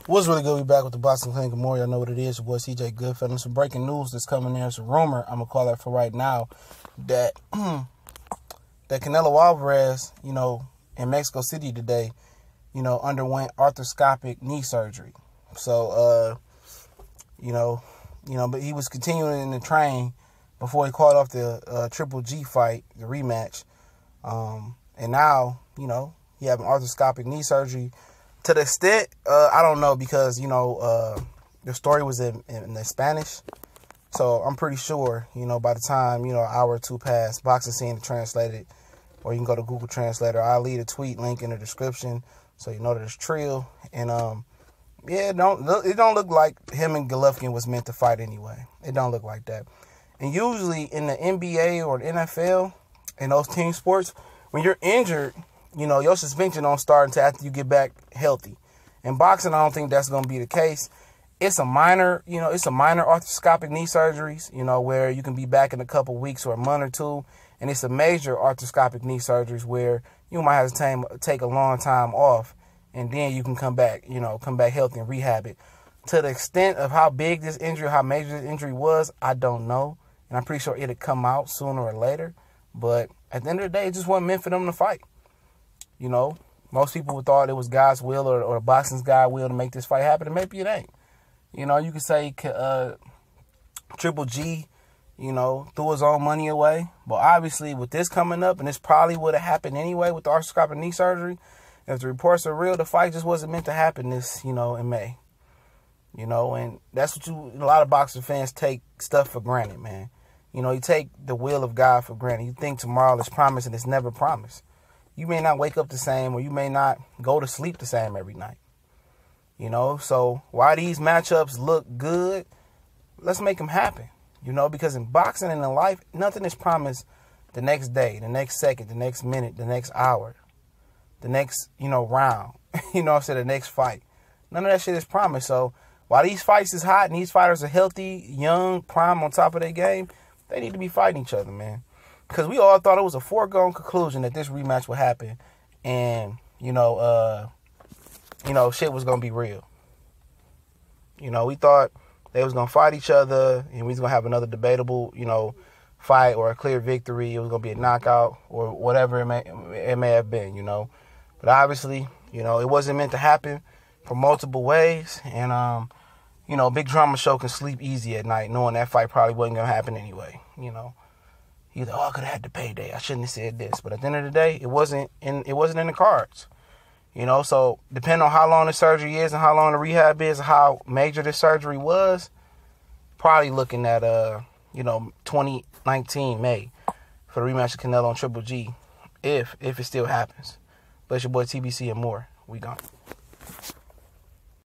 What's really good? We back with the Boxing Clinic. Good morning. Y'all know what it is. Your boy CJ Goodfellas. Some breaking news that's coming there. It's a rumor. I'm gonna call that for right now. That that Canelo Alvarez, in Mexico City today, underwent arthroscopic knee surgery. So, but he was continuing to train before he called off the Triple G fight, the rematch. And now, he having arthroscopic knee surgery. To the extent, I don't know, because, the story was in the Spanish. So I'm pretty sure, by the time, an hour or two passed, Boxing Scene to translate it, or you can go to Google Translator. I'll leave a tweet link in the description so you know that it's true. And, it don't look like him and Golovkin was meant to fight anyway. It don't look like that. And usually in the NBA or the NFL, in those team sports, when you're injured, your suspension don't start until after you get back healthy. In boxing, I don't think that's going to be the case. It's a minor arthroscopic knee surgeries, where you can be back in a couple weeks or a month or two. And it's a major arthroscopic knee surgeries where you might have to take a long time off, and then you can come back healthy and rehab it. To the extent of how big this injury, how major this injury was, I don't know. And I'm pretty sure it'll come out sooner or later. But at the end of the day, it just wasn't meant for them to fight. Most people thought it was God's will or boxing's God's will to make this fight happen, and maybe it ain't. You could say Triple G, threw his own money away. But obviously, with this coming up, and this probably would have happened anyway with the arthroscopic knee surgery, if the reports are real, the fight just wasn't meant to happen in May. And that's what a lot of boxing fans take stuff for granted, man. You take the will of God for granted. You think tomorrow is promised, and it's never promised. You may not wake up the same, or you may not go to sleep the same every night. So while these matchups look good, let's make them happen. Because in boxing and in life, nothing is promised the next day, the next second, the next minute, the next hour, the next, round, the next fight. None of that shit is promised. So while these fights is hot and these fighters are healthy, young, prime, on top of their game, they need to be fighting each other, man. Because we all thought it was a foregone conclusion that this rematch would happen, and shit was gonna be real. We thought they was gonna fight each other, and we was gonna have another debatable, fight or a clear victory. It was gonna be a knockout or whatever it may have been, But obviously, it wasn't meant to happen for multiple ways, and big drama show can sleep easy at night, knowing that fight probably wasn't gonna happen anyway. I could have had the payday. I shouldn't have said this. But at the end of the day, it wasn't in the cards. So depending on how long the surgery is and how long the rehab is, how major the surgery was, probably looking at 2019 May for the rematch of Canelo and Triple G, if it still happens. But it's your boy TBC and more. We gone.